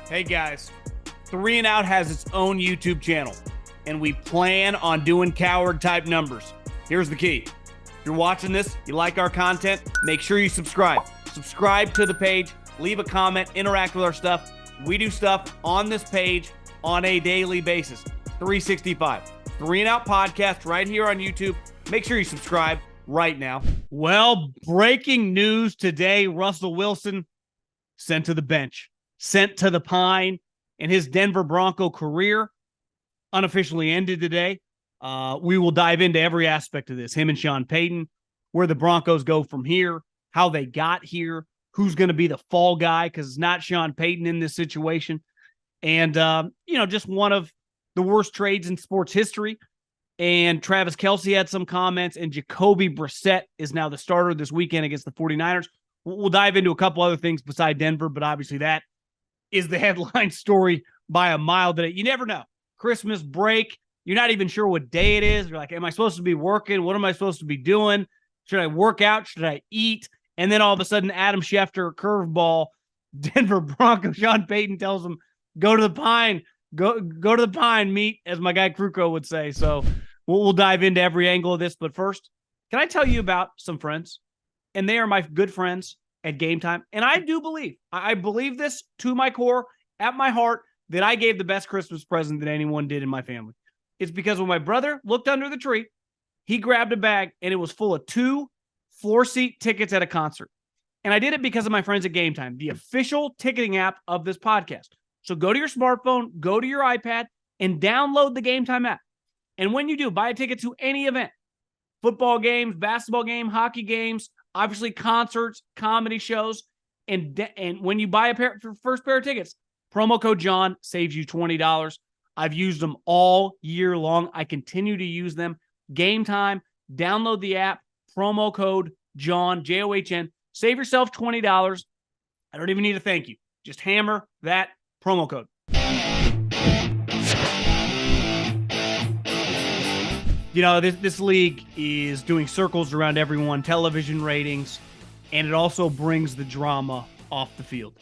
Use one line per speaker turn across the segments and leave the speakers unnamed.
Hey guys, 3 and Out has its own YouTube channel, and we plan on doing coward type numbers. Here's the key. If you're watching this, you like our content, make sure you subscribe. Subscribe to the page, leave a comment, interact with our stuff. We do stuff on this page on a daily basis. 365. 3 and Out podcast right here on YouTube. Make sure you subscribe right now. Well, breaking news today, Russell Wilson sent to the bench. Sent to the pine, and his Denver Bronco career unofficially ended today. We will dive into every aspect of this, him and Sean Payton, where the Broncos go from here, how they got here, who's going to be the fall guy, because it's not Sean Payton in this situation. And, just one of the worst trades in sports history. And Travis Kelce had some comments, and Jacoby Brissett is now the starter this weekend against the 49ers. We'll dive into a couple other things beside Denver, but obviously that is the headline story by a mile today. You never know. Christmas break, you're not even sure what day it is. You're like, am I supposed to be working? What am I supposed to be doing? Should I work out? Should I eat? And then all of a sudden, Adam Schefter, curveball, Denver Broncos, Sean Payton tells him, go to the pine, go to the pine, meet, as my guy Kruko would say. So we'll dive into every angle of this. But first, can I tell you about some friends? And they are my good friends at Gametime. And I do believe, I believe this to my core, at my heart, that I gave the best Christmas present that anyone did in my family. It's because when my brother looked under the tree, he grabbed a bag and it was full of 2 floor seat tickets at a concert. And I did it because of my friends at Gametime, the official ticketing app of this podcast. So go to your smartphone, go to your iPad, and download the Gametime app. And when you do, buy a ticket to any event, football games, basketball game, hockey games, obviously concerts, comedy shows, and when you buy first pair of tickets, promo code John saves you $20. I've used them all year long. I continue to use them. Gametime, download the app, promo code John, John, save yourself $20. I don't even need a thank you. Just hammer that promo code. You know, this league is doing circles around everyone, television ratings, and it also brings the drama off the field.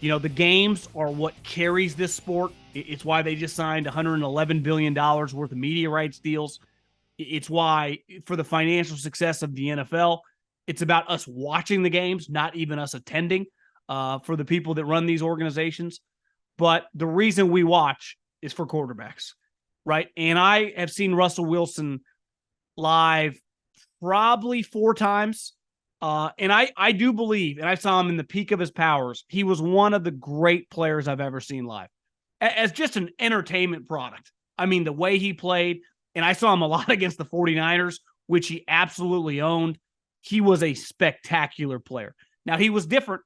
You know, the games are what carries this sport. It's why they just signed $111 billion worth of media rights deals. It's why, for the financial success of the NFL, it's about us watching the games, not even us attending, for the people that run these organizations. But the reason we watch is for quarterbacks. Right. And I have seen Russell Wilson live probably 4 times. And I do believe, and I saw him in the peak of his powers, he was one of the great players I've ever seen live as just an entertainment product. I mean, the way he played, and I saw him a lot against the 49ers, which he absolutely owned. He was a spectacular player. Now, he was different.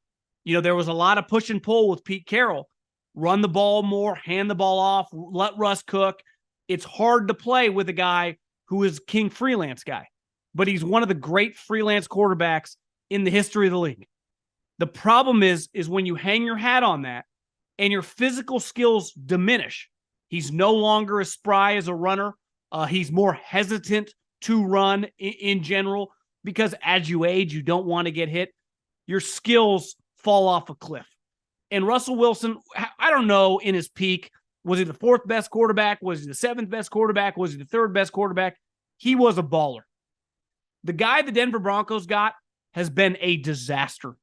You know, there was a lot of push and pull with Pete Carroll. Run the ball more, hand the ball off, let Russ cook. It's hard to play with a guy who is king freelance guy, but he's one of the great freelance quarterbacks in the history of the league. The problem is when you hang your hat on that and your physical skills diminish, he's no longer as spry as a runner. He's more hesitant to run in general because as you age, you don't want to get hit. Your skills fall off a cliff. And Russell Wilson, I don't know in his peak, was he the 4th best quarterback? Was he the 7th best quarterback? Was he the 3rd best quarterback? He was a baller. The guy the Denver Broncos got has been a disaster.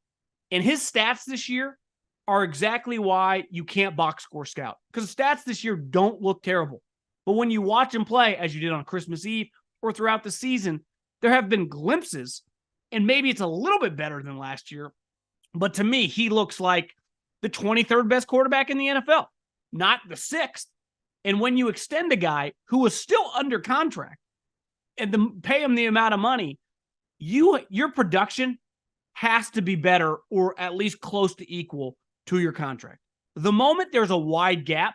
And his stats this year are exactly why you can't box score scout. Because the stats this year don't look terrible. But when you watch him play, as you did on Christmas Eve or throughout the season, there have been glimpses, and maybe it's a little bit better than last year. But to me, he looks like the 23rd best quarterback in the NFL. Not the 6th. And when you extend a guy who was still under contract and pay him the amount of money, your production has to be better or at least close to equal to your contract. The moment there's a wide gap,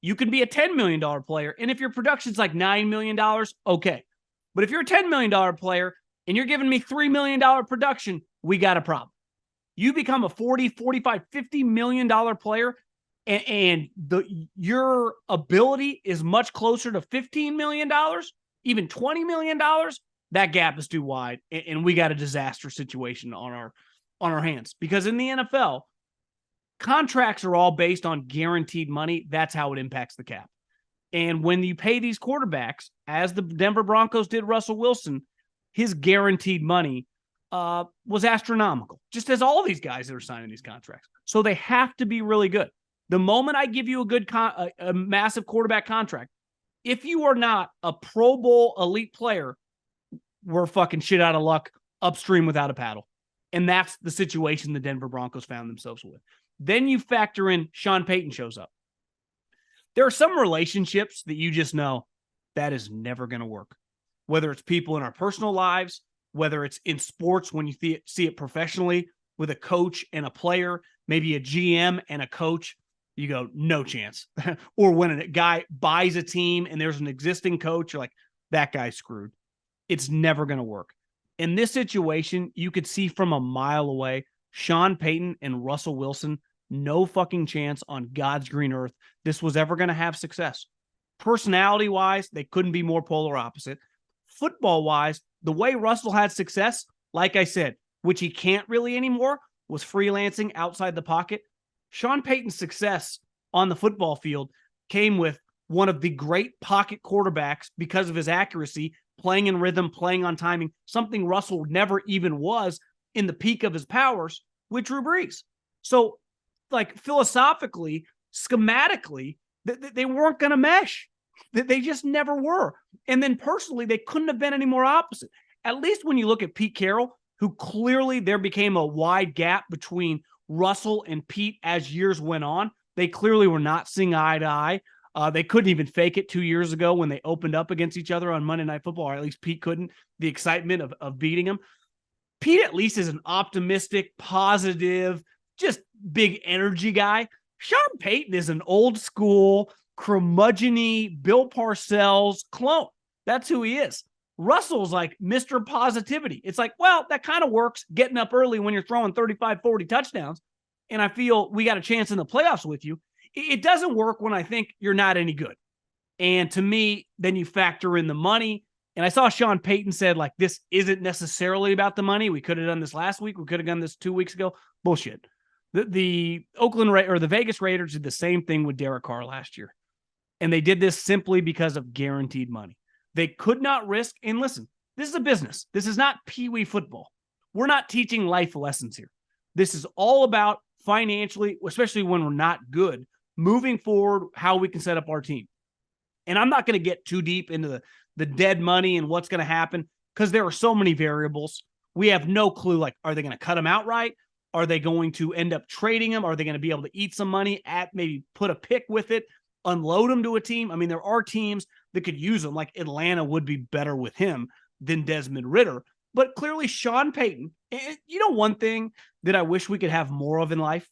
you can be a $10 million player. And if your production's like $9 million, okay. But if you're a $10 million player and you're giving me $3 million production, we got a problem. You become a $40, $45, $50 million player, and your ability is much closer to $15 million, even $20 million, that gap is too wide, and we got a disaster situation on our hands. Because in the NFL, contracts are all based on guaranteed money. That's how it impacts the cap. And when you pay these quarterbacks, as the Denver Broncos did Russell Wilson, his guaranteed money was astronomical, just as all these guys that are signing these contracts. So they have to be really good. The moment I give you a good, a massive quarterback contract, if you are not a Pro Bowl elite player, we're fucking shit out of luck upstream without a paddle. And that's the situation the Denver Broncos found themselves with. Then you factor in Sean Payton shows up. There are some relationships that you just know that is never going to work, whether it's people in our personal lives, whether it's in sports when you see it professionally with a coach and a player, maybe a GM and a coach, you go, no chance. Or when a guy buys a team and there's an existing coach, you're like, that guy's screwed. It's never going to work. In this situation, you could see from a mile away, Sean Payton and Russell Wilson, no fucking chance on God's green earth this was ever going to have success. Personality-wise, they couldn't be more polar opposite. Football-wise, the way Russell had success, like I said, which he can't really anymore, was freelancing outside the pocket. Sean Payton's success on the football field came with one of the great pocket quarterbacks because of his accuracy, playing in rhythm, playing on timing, something Russell never even was in the peak of his powers with Drew Brees. So, like, philosophically, schematically, they weren't going to mesh. They just never were. And then personally, they couldn't have been any more opposite. At least when you look at Pete Carroll, who clearly there became a wide gap between Russell and Pete as years went on. They clearly were not seeing eye to eye. They couldn't even fake it 2 years ago when they opened up against each other on Monday Night Football, or at least Pete couldn't. The excitement of beating him. Pete at least is an optimistic, positive, just big energy guy. Sean Payton is an old school, curmudgeon-y Bill Parcells clone. That's who he is. Russell's like Mr. Positivity. It's like, well, that kind of works getting up early when you're throwing 35, 40 touchdowns. And I feel we got a chance in the playoffs with you. It doesn't work when I think you're not any good. And to me, then you factor in the money. And I saw Sean Payton said, like, this isn't necessarily about the money. We could have done this last week. We could have done this 2 weeks ago. Bullshit. The the Vegas Raiders did the same thing with Derek Carr last year. And they did this simply because of guaranteed money. They could not risk, and listen, this is a business. This is not peewee football. We're not teaching life lessons here. This is all about financially, especially when we're not good, moving forward, how we can set up our team. And I'm not going to get too deep into the dead money and what's going to happen because there are so many variables. We have no clue, like, are they going to cut him outright? Are they going to end up trading him? Are they going to be able to eat some money, maybe put a pick with it, unload him to a team? I mean, there are teams that could use him, like Atlanta would be better with him than Desmond Ridder. But clearly Sean Payton, and you know, one thing that I wish we could have more of in life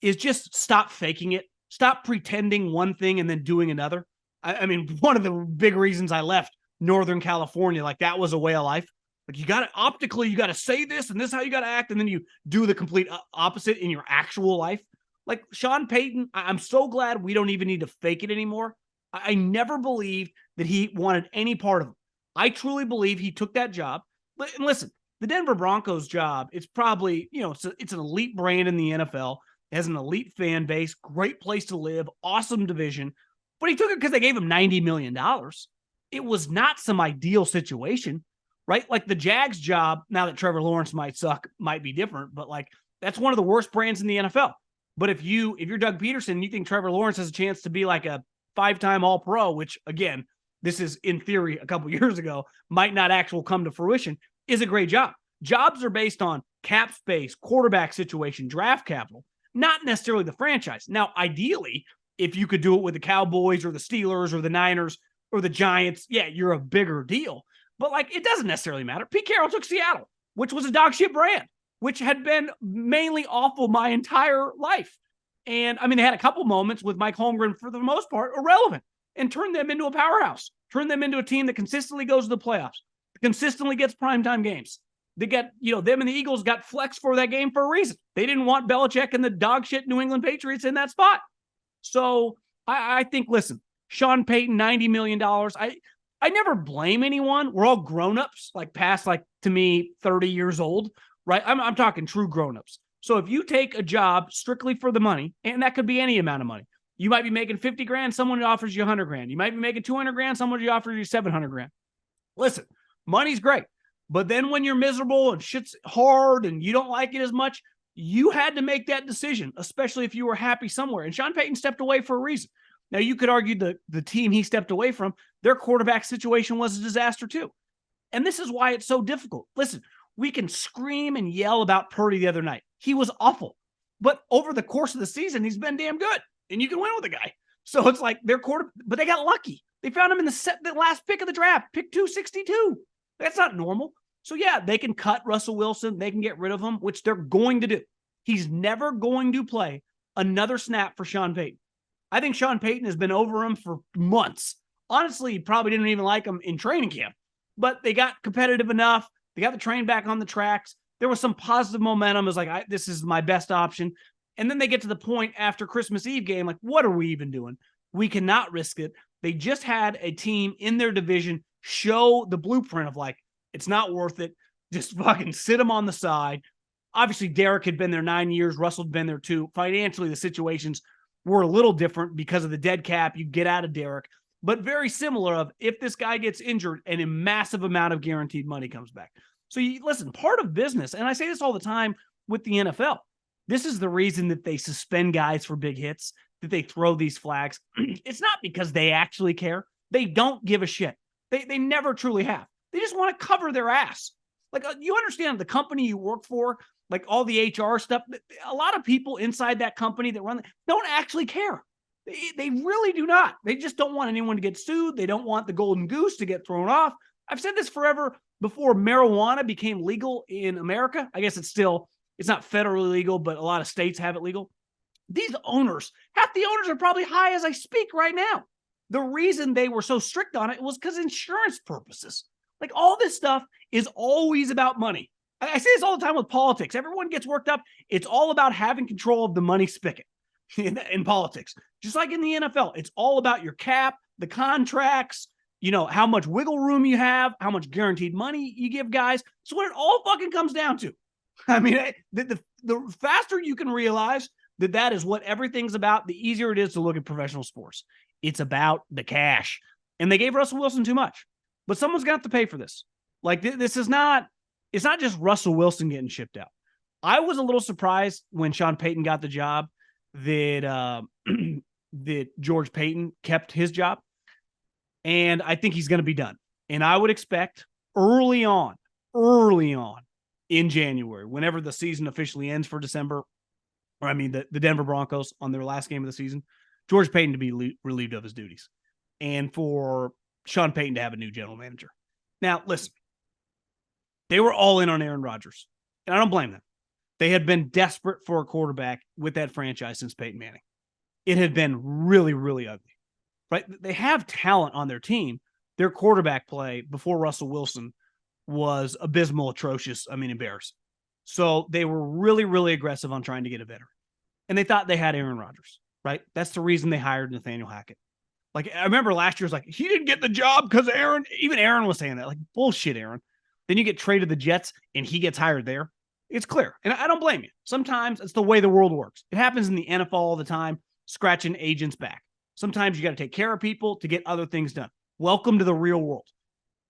is just stop faking it. Stop pretending one thing and then doing another. I mean, one of the big reasons I left Northern California, like, that was a way of life. Like, you got to optically, you got to say this and this is how you got to act. And then you do the complete opposite in your actual life. Like Sean Payton, I'm so glad we don't even need to fake it anymore. I never believed that he wanted any part of it. I truly believe he took that job. And listen, the Denver Broncos job, it's probably, you know, it's an elite brand in the NFL. It has an elite fan base, great place to live, awesome division. But he took it because they gave him $90 million. It was not some ideal situation, right? Like the Jags job, now that Trevor Lawrence might suck, might be different. But like, that's one of the worst brands in the NFL. But if you're Doug Peterson, you think Trevor Lawrence has a chance to be like a 5-time All-Pro, which again, this is in theory a couple years ago, might not actually come to fruition, is a great job. Jobs are based on cap space, quarterback situation, draft capital, not necessarily the franchise. Now, ideally, if you could do it with the Cowboys or the Steelers or the Niners or the Giants, yeah, you're a bigger deal. But like, it doesn't necessarily matter. Pete Carroll took Seattle, which was a dog shit brand, which had been mainly awful my entire life. And I mean, they had a couple moments with Mike Holmgren, for the most part, irrelevant, and turned them into a powerhouse, turned them into a team that consistently goes to the playoffs, consistently gets primetime games. They get, them and the Eagles got flexed for that game for a reason. They didn't want Belichick and the dog shit New England Patriots in that spot. So I think, listen, Sean Payton, $90 million. I never blame anyone. We're all grown-ups, like past, like, to me, 30 years old, right? I'm talking true grown-ups. So if you take a job strictly for the money, and that could be any amount of money, you might be making 50 grand, someone offers you 100 grand. You might be making 200 grand, someone offers you 700 grand. Listen, money's great. But then when you're miserable and shit's hard and you don't like it as much, you had to make that decision, especially if you were happy somewhere. And Sean Payton stepped away for a reason. Now, you could argue the team he stepped away from, their quarterback situation was a disaster too. And this is why it's so difficult. Listen, we can scream and yell about Purdy the other night. He was awful. But over the course of the season, he's been damn good. And you can win with the guy. So it's like their quarter, but they got lucky. They found him in the last pick of the draft, pick 262. That's not normal. So yeah, they can cut Russell Wilson. They can get rid of him, which they're going to do. He's never going to play another snap for Sean Payton. I think Sean Payton has been over him for months. Honestly, he probably didn't even like him in training camp, but they got competitive enough. They got the train back on the tracks. There was some positive momentum. It was like, this is my best option. And then they get to the point after Christmas Eve game, like, what are we even doing? We cannot risk it. They just had a team in their division show the blueprint of like, it's not worth it. Just fucking sit them on the side. Obviously, Derek had been there 9 years. Russell had been there too. Financially, the situations were a little different because of the dead cap. You get out of Derek, but very similar of if this guy gets injured and a massive amount of guaranteed money comes back. So listen, part of business, and I say this all the time with the NFL, this is the reason that they suspend guys for big hits, that they throw these flags. It's not because they actually care. They don't give a shit. They never truly have. They just want to cover their ass. Like, you understand the company you work for, like all the HR stuff, a lot of people inside that company that run don't actually care. They really do not. They just don't want anyone to get sued. They don't want the golden goose to get thrown off. I've said this forever before marijuana became legal in America. I guess it's not federally legal, but a lot of states have it legal. These owners, half the owners are probably high as I speak right now. The reason they were so strict on it was because insurance purposes. Like, all this stuff is always about money. I say this all the time with politics. Everyone gets worked up. It's all about having control of the money spigot in politics. Just like in the NFL, it's all about your cap, the contracts, how much wiggle room you have, how much guaranteed money you give guys. So what it all fucking comes down to. I mean, the faster you can realize that is what everything's about, the easier it is to look at professional sports. It's about the cash. And they gave Russell Wilson too much. But someone's got to pay for this. Like, this is not, it's not just Russell Wilson getting shipped out. I was a little surprised when Sean Payton got the job that that George Paton kept his job. And I think he's going to be done. And I would expect early on in January, whenever the season officially ends for December, or the Denver Broncos on their last game of the season, George Paton to be relieved of his duties and for Sean Payton to have a new general manager. Now, listen, they were all in on Aaron Rodgers, and I don't blame them. They had been desperate for a quarterback with that franchise since Peyton Manning. It had been really, really ugly, right? They have talent on their team. Their quarterback play before Russell Wilson was abysmal, atrocious, embarrassing. So they were really, really aggressive on trying to get a veteran. And they thought they had Aaron Rodgers, right? That's the reason they hired Nathaniel Hackett. Like, I remember last year was like, he didn't get the job because even Aaron was saying that. Like, bullshit, Aaron. Then you get traded to the Jets and he gets hired there. It's clear. And I don't blame you. Sometimes it's the way the world works. It happens in the NFL all the time, scratching agents back. Sometimes you got to take care of people to get other things done. Welcome to the real world.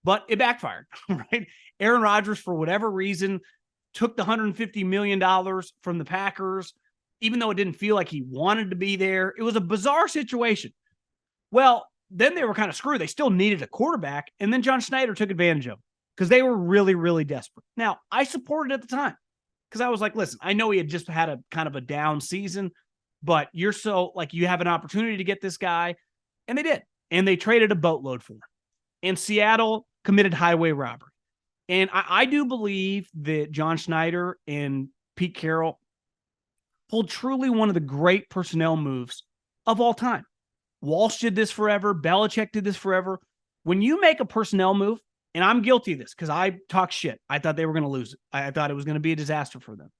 But it backfired, right? Aaron Rodgers, for whatever reason, took the $150 million from the Packers, even though it didn't feel like he wanted to be there. It was a bizarre situation. Well, then they were kind of screwed. They still needed a quarterback, and then John Schneider took advantage of them because they were really, really desperate. Now, I supported it at the time because I was like, listen, I know he had just had a kind of a down season, but you have an opportunity to get this guy, and they did. And they traded a boatload for him. And Seattle committed highway robbery. And I do believe that John Schneider and Pete Carroll pulled truly one of the great personnel moves of all time. Walsh did this forever. Belichick did this forever. When you make a personnel move, and I'm guilty of this because I talk shit. I thought they were going to lose it. I thought it was going to be a disaster for them.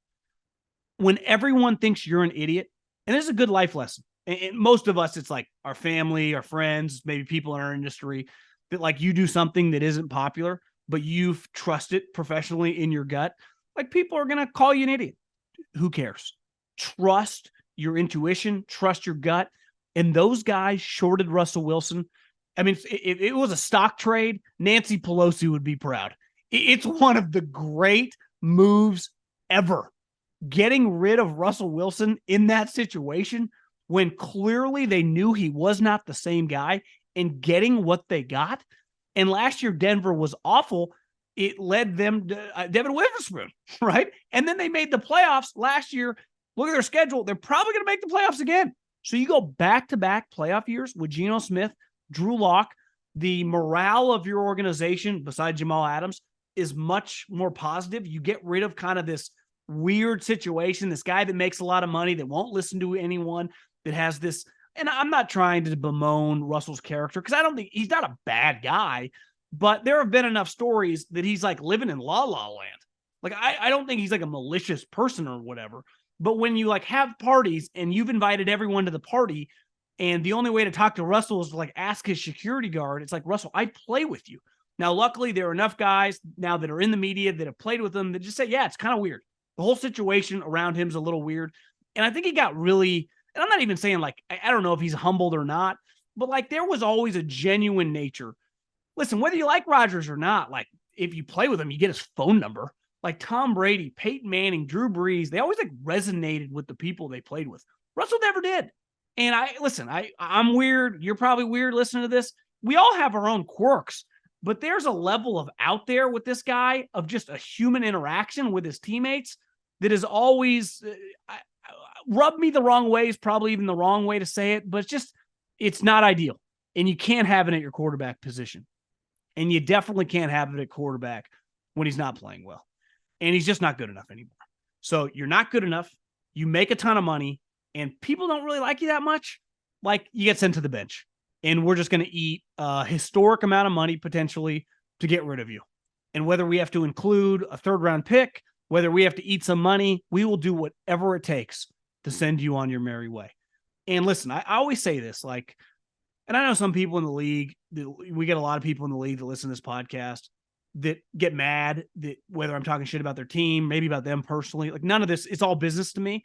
When everyone thinks you're an idiot, and this is a good life lesson. And most of us, it's like our family, our friends, maybe people in our industry, that like you do something that isn't popular, but you trust it professionally in your gut. Like, people are going to call you an idiot. who cares? Trust your intuition, trust your gut. And those guys shorted Russell Wilson. I mean, if it was a stock trade, Nancy Pelosi would be proud. It's one of the great moves ever. Getting rid of Russell Wilson in that situation when clearly they knew he was not the same guy, and getting what they got. And last year, Denver was awful. It led them to Devin Witherspoon, right? And then they made the playoffs last year. Look at their schedule. They're probably going to make the playoffs again. So you go back-to-back playoff years with Geno Smith, Drew Lock. The morale of your organization, besides Jamal Adams, is much more positive. You get rid of kind of this weird situation, this guy that makes a lot of money, that won't listen to anyone, that has this, and I'm not trying to bemoan Russell's character because I don't think he's not a bad guy, but there have been enough stories that he's like living in La La Land. Like, I don't think he's like a malicious person or whatever, but when you like have parties and you've invited everyone to the party and the only way to talk to Russell is to like ask his security guard, it's like, Russell, I play with you. Now, luckily, there are enough guys now that are in the media that have played with him that just say, yeah, it's kind of weird. The whole situation around him is a little weird. And I think he got really, and I'm not even saying like, I don't know if he's humbled or not, but like there was always a genuine nature. Listen, whether you like Rodgers or not, like if you play with him, you get his phone number. Like Tom Brady, Peyton Manning, Drew Brees, they always like resonated with the people they played with. Russell never did. And I'm weird. You're probably weird listening to this. We all have our own quirks, but there's a level of out there with this guy of just a human interaction with his teammates that is always rubbed me the wrong way, is probably even the wrong way to say it, but it's not ideal. And you can't have it at your quarterback position. And you definitely can't have it at quarterback when he's not playing well. And he's just not good enough anymore. So you're not good enough. You make a ton of money and people don't really like you that much. Like, you get sent to the bench and we're just going to eat a historic amount of money potentially to get rid of you. And whether we have to include a 3rd round pick, whether we have to eat some money, we will do whatever it takes to send you on your merry way. And listen, I always say this, like, and I know some people in the league, we get a lot of people in the league that listen to this podcast that get mad that whether I'm talking shit about their team, maybe about them personally, like none of this, it's all business to me.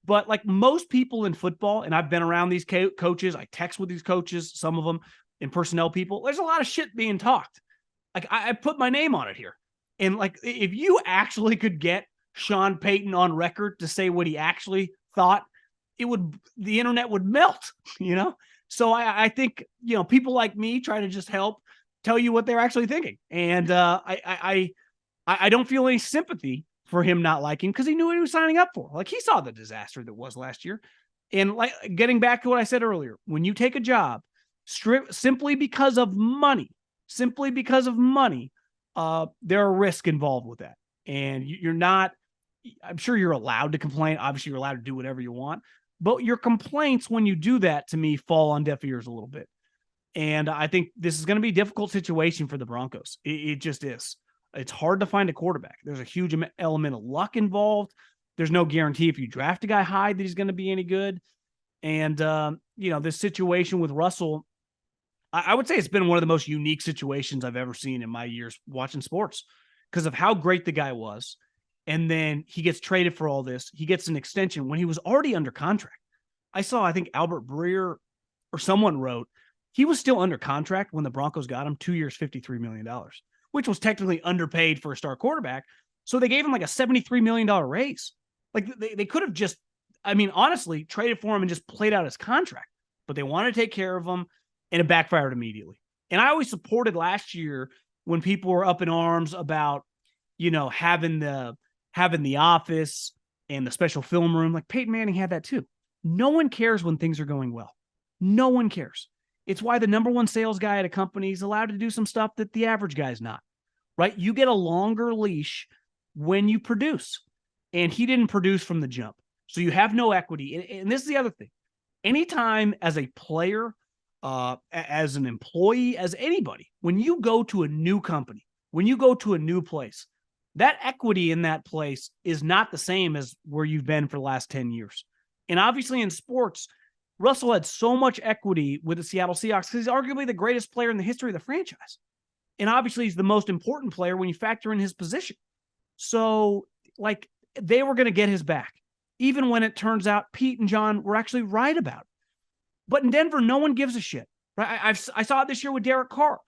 But like most people in football, and I've been around these coaches, I text with these coaches, some of them, and personnel people, there's a lot of shit being talked. Like I put my name on it here. And like, if you actually could get Sean Payton on record to say what he actually thought, the internet would melt, you know? So I think, you know, people like me try to just help tell you what they're actually thinking. And I don't feel any sympathy for him not liking, because he knew what he was signing up for. Like, he saw the disaster that was last year. And like, getting back to what I said earlier, when you take a job simply because of money, there are risks involved with that. And you're not, I'm sure you're allowed to complain. Obviously, you're allowed to do whatever you want. But your complaints when you do that, to me, fall on deaf ears a little bit. And I think this is going to be a difficult situation for the Broncos. It just is. It's hard to find a quarterback. There's a huge element of luck involved. There's no guarantee if you draft a guy high that he's going to be any good. And, you know, this situation with Russell, I would say it's been one of the most unique situations I've ever seen in my years watching sports because of how great the guy was. And then he gets traded for all this. He gets an extension when he was already under contract. I think Albert Breer or someone wrote, he was still under contract when the Broncos got him, 2 years, $53 million, which was technically underpaid for a star quarterback. So they gave him like a $73 million raise. Like they could have just, I mean, honestly, traded for him and just played out his contract, but they wanted to take care of him, and it backfired immediately. And I always supported last year when people were up in arms about, you know, having the office and the special film room. Like, Peyton Manning had that too. No one cares when things are going well. No one cares. It's why the number one sales guy at a company is allowed to do some stuff that the average guy is not, right? You get a longer leash when you produce, and he didn't produce from the jump. So you have no equity. And this is the other thing. Anytime as a player, as an employee, as anybody, when you go to a new company, when you go to a new place, that equity in that place is not the same as where you've been for the last 10 years. And obviously in sports, Russell had so much equity with the Seattle Seahawks because he's arguably the greatest player in the history of the franchise. And obviously he's the most important player when you factor in his position. So, like, they were going to get his back, even when it turns out Pete and John were actually right about it. But in Denver, no one gives a shit. Right? I saw it this year with Derek Carr.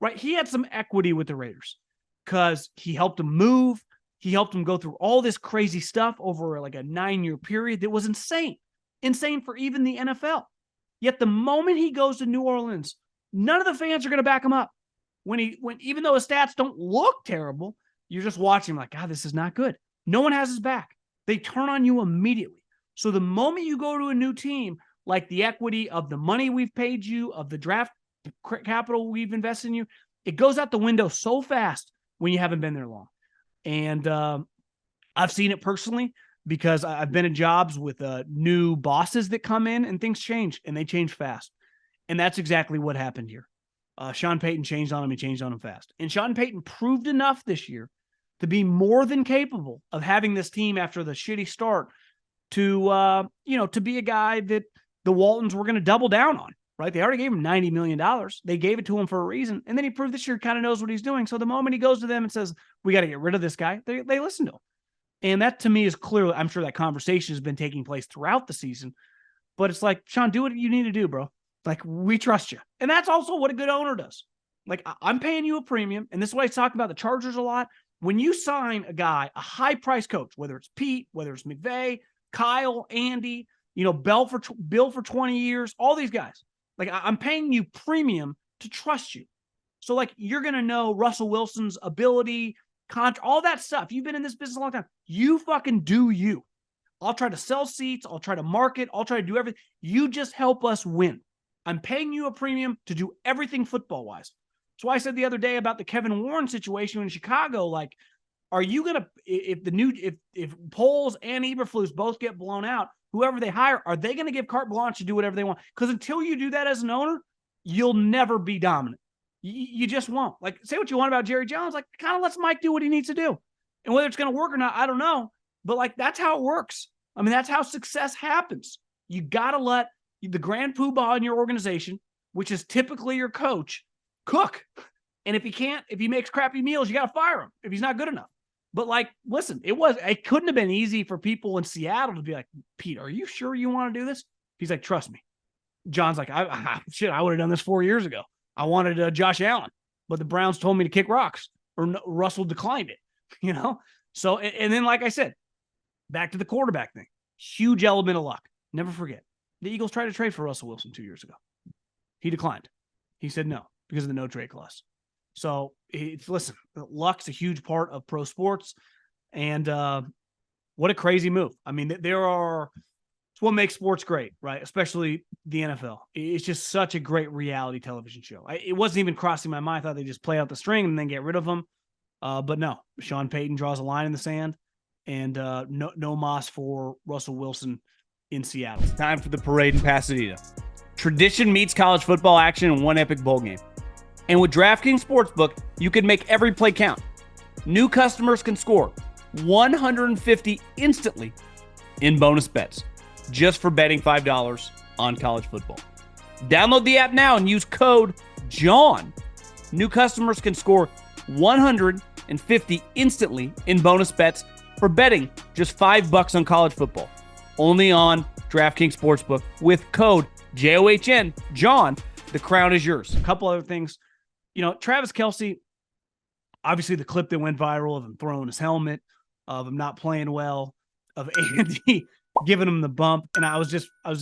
Right? He had some equity with the Raiders because he helped him move. He helped him go through all this crazy stuff over like a 9-year period that was insane for even the NFL. Yet the moment he goes to New Orleans, none of the fans are going to back him up. When even though his stats don't look terrible, you're just watching like, God, this is not good. No one has his back. They turn on you immediately. So the moment you go to a new team, like the equity of the money we've paid you, of the draft capital we've invested in you, it goes out the window so fast when you haven't been there long. And I've seen it personally because I've been in jobs with new bosses that come in and things change, and they change fast. And that's exactly what happened here. Sean Payton changed on him. He changed on him fast. And Sean Payton proved enough this year to be more than capable of having this team after the shitty start to be a guy that the Waltons were going to double down on, right? They already gave him $90 million. They gave it to him for a reason. And then he proved this year kind of knows what he's doing. So the moment he goes to them and says, we got to get rid of this guy, they listen to him. And that to me is clearly, I'm sure that conversation has been taking place throughout the season, but it's like, Sean, do what you need to do, bro. Like, we trust you. And that's also what a good owner does. Like, I'm paying you a premium. And this is what I talk about the Chargers a lot. When you sign a guy, a high price coach, whether it's Pete, whether it's McVay, Kyle, Andy, Bill for 20 years, all these guys, like, I'm paying you premium to trust you. So like, you're going to know Russell Wilson's ability, all that stuff. You've been in this business a long time. You fucking do you. I'll try to sell seats. I'll try to market. I'll try to do everything. You just help us win. I'm paying you a premium to do everything football-wise. That's why I said the other day about the Kevin Warren situation in Chicago, like, are you going to, if Poles and Eberflus both get blown out, whoever they hire, are they going to give carte blanche to do whatever they want? Because until you do that as an owner, you'll never be dominant. You just won't. Like, say what you want about Jerry Jones, like, kind of lets Mike do what he needs to do. And whether it's going to work or not, I don't know. But like, that's how it works. I mean, that's how success happens. You got to let the grand poobah in your organization, which is typically your coach, cook. And if he makes crappy meals, you got to fire him if he's not good enough. But like, listen, it couldn't have been easy for people in Seattle to be like, Pete, are you sure you want to do this? He's like, trust me. John's like, I would have done this 4 years ago. I wanted Josh Allen, but the Browns told me to kick rocks, or Russell declined it, So, and then, like I said, back to the quarterback thing, huge element of luck. Never forget. The Eagles tried to trade for Russell Wilson 2 years ago. He declined. He said no because of the no trade clause. So listen, luck's a huge part of pro sports, and what a crazy move. I mean, it's what makes sports great, right? Especially the NFL. It's just such a great reality television show. It wasn't even crossing my mind. I thought they'd just play out the string and then get rid of them. But no, Sean Payton draws a line in the sand, and no mas for Russell Wilson in Seattle. It's time for the parade in Pasadena. Tradition meets college football action in one epic bowl game. And with DraftKings Sportsbook, you can make every play count. New customers can score $150 instantly in bonus bets just for betting $5 on college football. Download the app now and use code JOHN. New customers can score $150 instantly in bonus bets for betting just $5 on college football. Only on DraftKings Sportsbook with code JOHN. John, the crown is yours. A couple other things. Travis Kelce, obviously the clip that went viral of him throwing his helmet, of him not playing well, of Andy giving him the bump. And I was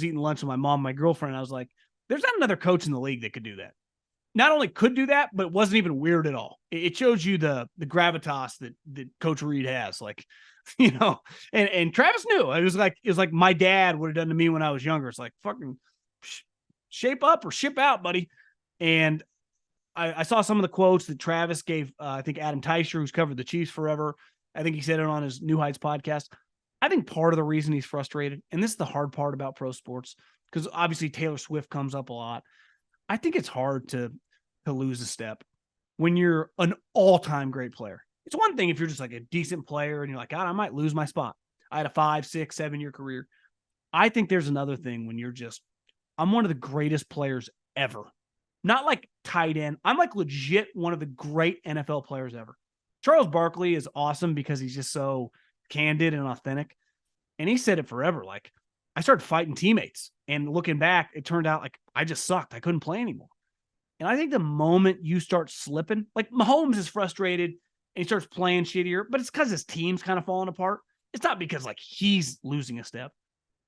eating lunch with my mom, my girlfriend. And I was like, there's not another coach in the league that could do that. Not only could do that, but it wasn't even weird at all. It shows you the gravitas that Coach Reed has. Like, and Travis knew. It was like my dad would have done to me when I was younger. It's like, fucking shape up or ship out, buddy. And I saw some of the quotes that Travis gave, I think Adam Teicher, who's covered the Chiefs forever. I think he said it on his New Heights podcast. I think part of the reason he's frustrated, and this is the hard part about pro sports, because obviously Taylor Swift comes up a lot. I think it's hard to lose a step when you're an all-time great player. It's one thing if you're just like a decent player and you're like, God, I might lose my spot. I had a 5, 6, 7-year career. I think there's another thing when you're I'm one of the greatest players ever. Not like tight end. I'm like legit one of the great NFL players ever. Charles Barkley is awesome because he's just so candid and authentic. And he said it forever. Like, I started fighting teammates, and looking back, it turned out like I just sucked. I couldn't play anymore. And I think the moment you start slipping, like Mahomes is frustrated and he starts playing shittier, but it's because his team's kind of falling apart. It's not because like he's losing a step,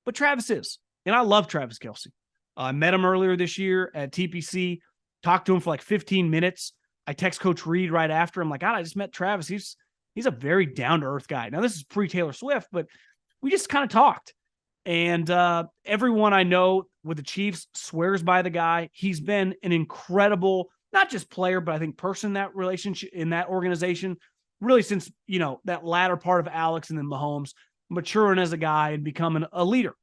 but Travis is. And I love Travis Kelce. I met him earlier this year at TPC, talked to him for like 15 minutes. I text Coach Reed right after. I'm like, God, I just met Travis. He's a very down-to-earth guy. Now, this is pre-Taylor Swift, but we just kind of talked. And everyone I know with the Chiefs swears by the guy. He's been an incredible, not just player, but I think person in that relationship, in that organization, really since, that latter part of Alex and then Mahomes, maturing as a guy and becoming a leader.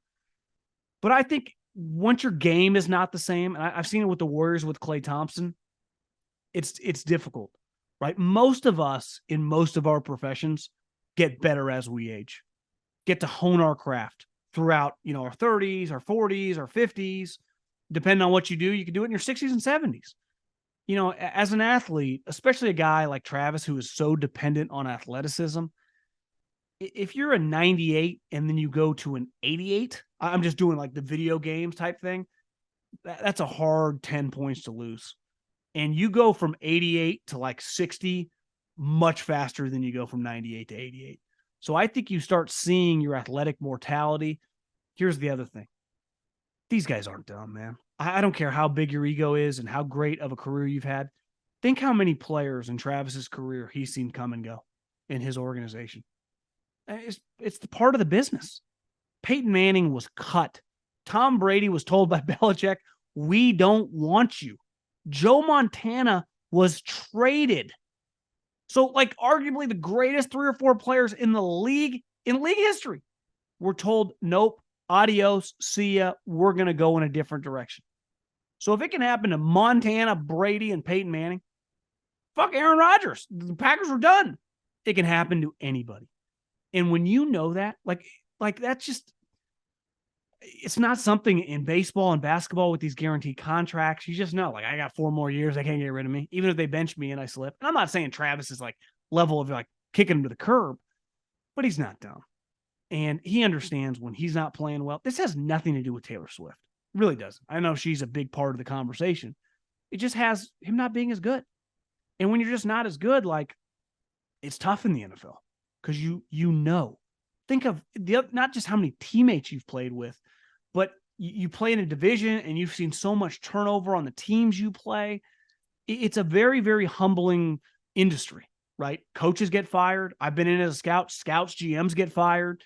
But I think once your game is not the same, and I've seen it with the Warriors with Klay Thompson, it's difficult, right? Most of us in most of our professions get better as we age, get to hone our craft throughout, our 30s, our 40s, our 50s. Depending on what you do, you can do it in your 60s and 70s. As an athlete, especially a guy like Travis, who is so dependent on athleticism, if you're a 98 and then you go to an 88, I'm just doing like the video games type thing, that's a hard 10 points to lose. And you go from 88 to like 60 much faster than you go from 98 to 88. So I think you start seeing your athletic mortality. Here's the other thing. These guys aren't dumb, man. I don't care how big your ego is and how great of a career you've had. Think how many players in Travis's career he's seen come and go in his organization. It's the part of the business. Peyton Manning was cut. Tom Brady was told by Belichick, we don't want you. Joe Montana was traded. So, like, arguably the greatest 3 or 4 players in the league, in league history, were told, nope, adios, see ya, we're going to go in a different direction. So if it can happen to Montana, Brady, and Peyton Manning, fuck Aaron Rodgers. The Packers were done. It can happen to anybody. And when you know that, like that's just, it's not something in baseball and basketball with these guaranteed contracts. You just know, like, I got 4 more years. They can't get rid of me. Even if they bench me and I slip. And I'm not saying Travis is like level of like kicking him to the curb, but he's not dumb. And he understands when he's not playing well. This has nothing to do with Taylor Swift. It really doesn't. I know she's a big part of the conversation. It just has him not being as good. And when you're just not as good, like, it's tough in the NFL because you know. Think of not just how many teammates you've played with, but you play in a division and you've seen so much turnover on the teams you play. It's a very, very humbling industry, right? Coaches get fired. I've been in as a scout. Scouts, GMs get fired.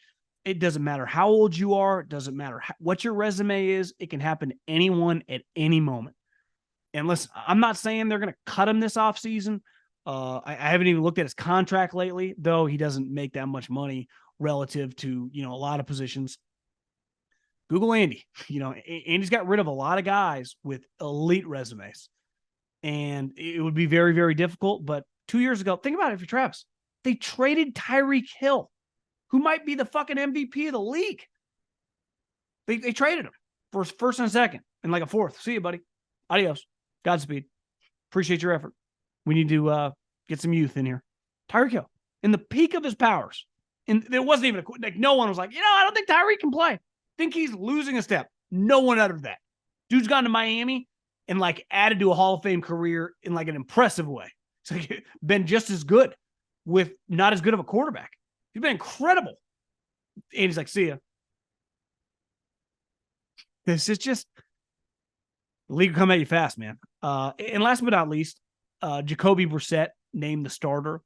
It doesn't matter how old you are. It doesn't matter what your resume is. It can happen to anyone at any moment. And listen, I'm not saying they're going to cut him this offseason. I haven't even looked at his contract lately, though he doesn't make that much money relative to, a lot of positions. Google Andy. Andy's got rid of a lot of guys with elite resumes. And it would be very, very difficult. But 2 years ago, think about it, if you're Travis, they traded Tyreek Hill, who might be the fucking MVP of the league. They traded him for first and second and like a fourth. See you, buddy. Adios. Godspeed. Appreciate your effort. We need to get some youth in here. Tyreek Hill, in the peak of his powers. And there wasn't even no one was like, I don't think Tyreek can play. Think he's losing a step. No one uttered that. Dude's gone to Miami and like added to a Hall of Fame career in like an impressive way. So been just as good with not as good of a quarterback. He's been incredible. And he's like, see ya. This is just, the league will come at you fast, man. And last but not least, Jacoby Brissett named the starter.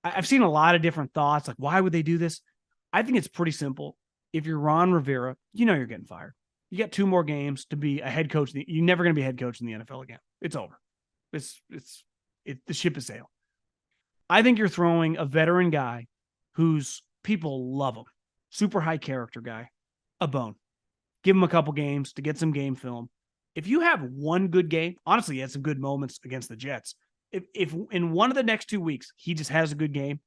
I've seen a lot of different thoughts. Like, why would they do this? I think it's pretty simple. If you're Ron Rivera, you're getting fired. You got 2 more games to be a head coach. You're never going to be a head coach in the NFL again. It's over. The ship has sailed. I think you're throwing a veteran guy whose people love him, super high character guy, a bone. Give him a couple games to get some game film. If you have one good game, honestly, he had some good moments against the Jets. If in one of the next 2 weeks, he just has a good game,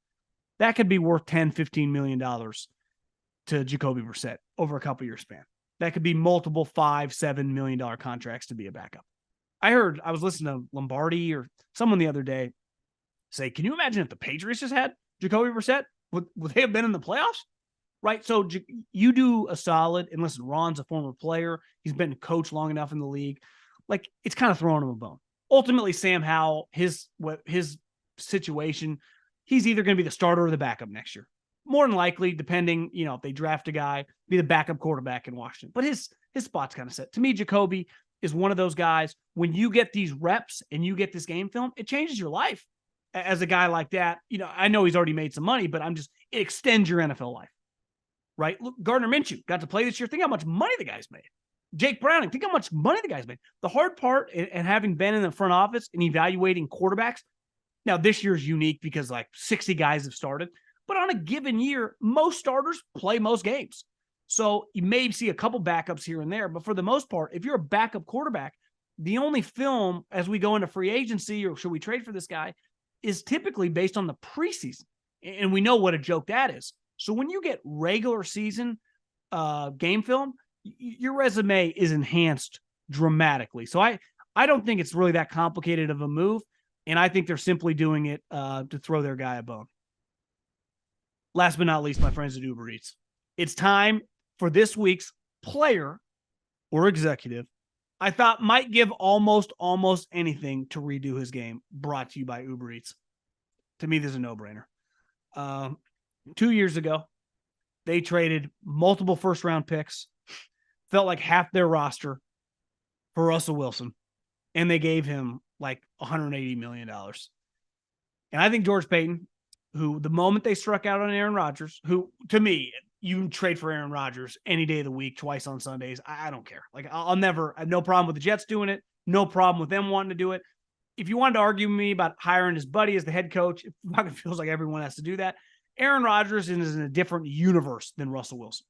that could be worth $10, $15 million to Jacoby Brissett over a couple year span. That could be multiple $5, $7 million contracts to be a backup. I was listening to Lombardi or someone the other day say, can you imagine if the Patriots just had Jacoby Brissett would they have been in the playoffs? Right? So you do a solid, and listen, Ron's a former player. He's been a coach long enough in the league. Like, it's kind of throwing him a bone. Ultimately, Sam Howell, his situation, he's either going to be the starter or the backup next year. More than likely, depending, if they draft a guy, be the backup quarterback in Washington. But his spot's kind of set. To me, Jacoby is one of those guys, when you get these reps and you get this game film, it changes your life. As a guy like that, I know he's already made some money, but it extends your NFL life, right? Look, Gardner Minshew got to play this year. Think how much money the guy's made. Jake Browning, think how much money the guy's made. The hard part, and having been in the front office and evaluating quarterbacks, now this year's unique because like 60 guys have started, but on a given year, most starters play most games. So you may see a couple backups here and there, but for the most part, if you're a backup quarterback, the only film as we go into free agency or should we trade for this guy is typically based on the preseason. And we know what a joke that is. So when you get regular season game film, your resume is enhanced dramatically. So I don't think it's really that complicated of a move. And I think they're simply doing it to throw their guy a bone. Last but not least, my friends at Uber Eats. It's time for this week's player or executive I thought might give almost anything to redo his game, brought to you by Uber Eats. To me, this is a no-brainer. 2 years ago, they traded multiple first-round picks, felt like half their roster for Russell Wilson, and they gave him like $180 million. And I think George Paton, who the moment they struck out on Aaron Rodgers, who to me, you can trade for Aaron Rodgers any day of the week, twice on Sundays. I don't care. Like I have no problem with the Jets doing it. No problem with them wanting to do it. If you wanted to argue with me about hiring his buddy as the head coach, it fucking feels like everyone has to do that. Aaron Rodgers is in a different universe than Russell Wilson.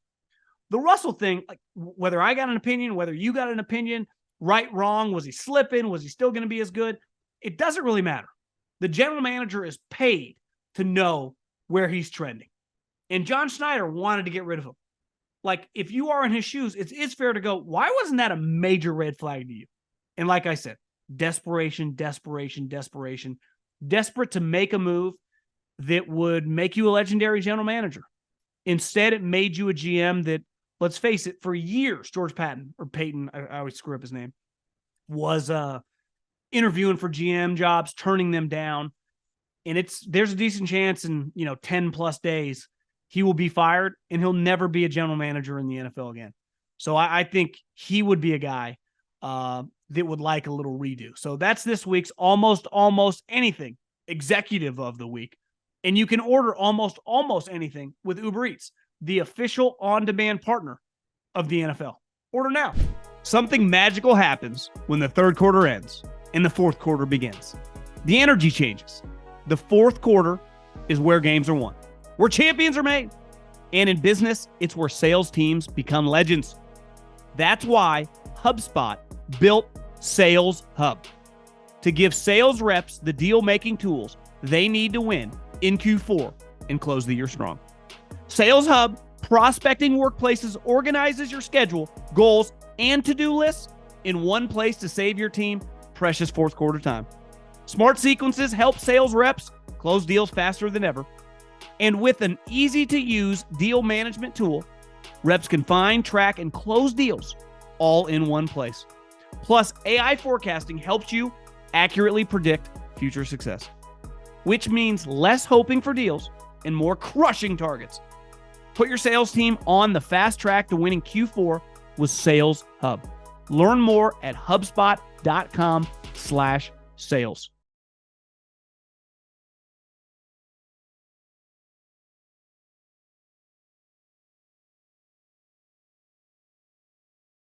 The Russell thing, like whether I got an opinion, whether you got an opinion, right, wrong, was he slipping? Was he still going to be as good? It doesn't really matter. The general manager is paid to know where he's trending. And John Schneider wanted to get rid of him. Like, if you are in his shoes, it's fair to go, why wasn't that a major red flag to you? And like I said, desperation, desperate to make a move that would make you a legendary general manager. Instead, it made you a GM that, let's face it, for years, George Paton, or Payton, I always screw up his name, was interviewing for GM jobs, turning them down. And there's a decent chance in 10 plus days he will be fired and he'll never be a general manager in the NFL again. So I think he would be a guy that would like a little redo. So that's this week's almost anything executive of the week. And you can order almost anything with Uber Eats, the official on-demand partner of the NFL. Order now. Something magical happens when the third quarter ends and the fourth quarter begins. The energy changes. The fourth quarter is where games are won, where champions are made. And in business, it's where sales teams become legends. That's why HubSpot built Sales Hub to give sales reps the deal-making tools they need to win in Q4 and close the year strong. Sales Hub, prospecting workplaces, organizes your schedule, goals, and to-do lists in one place to save your team precious fourth quarter time. Smart sequences help sales reps close deals faster than ever. And with an easy-to-use deal management tool, reps can find, track, and close deals all in one place. Plus, AI forecasting helps you accurately predict future success, which means less hoping for deals and more crushing targets. Put your sales team on the fast track to winning Q4 with Sales Hub. Learn more at HubSpot.com/sales.